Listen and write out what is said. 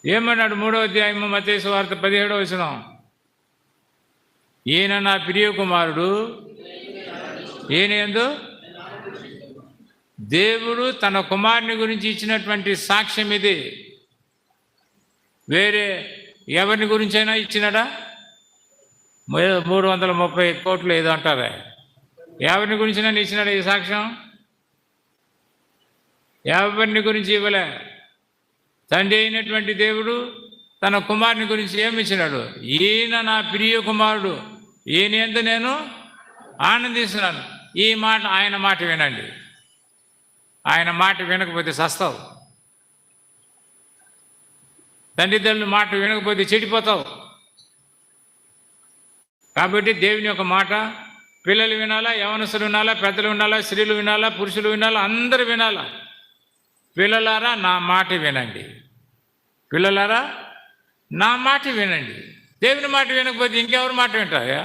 ఏమన్నాడు? 3వ అధ్యాయము మత్తయి సువార్త 17వ వచనం, ఈయన నా ప్రియ కుమారుడు, ఈయన యందు దేవుడు తన కుమారుని గురించి ఇచ్చినటువంటి సాక్ష్యం ఇది. వేరే ఎవరిని గురించైనా ఇచ్చినాడా? 330 కోట్లు ఏదో అంటారా, ఎవరిని గురించినా ఇచ్చినాడా ఈ సాక్ష్యం? ఎవరిని గురించి ఇవ్వలే. తండ్రి అయినటువంటి దేవుడు తన కుమారుని గురించి ఏమి ఇచ్చినాడు? ఈయన నా ప్రియ కుమారుడు, ఈయన యందు నేను ఆనందిస్తున్నాను. ఈ మాట, ఆయన మాట వినండి. ఆయన మాట వినకపోతే సస్తావు. తండ్రిదండ్రుల మాట వినకపోతే చెడిపోతావు. కాబట్టి దేవుని యొక్క మాట పిల్లలు వినాలా, యవనస్తులు వినాలా, పెద్దలు వినాలా, స్త్రీలు వినాలా, పురుషులు వినాలా, అందరూ వినాలా. పిల్లలారా నా మాట వినండి, పిల్లలారా నా మాట వినండి. దేవుని మాట వినకపోతే ఇంకెవరి మాట వింటాయా?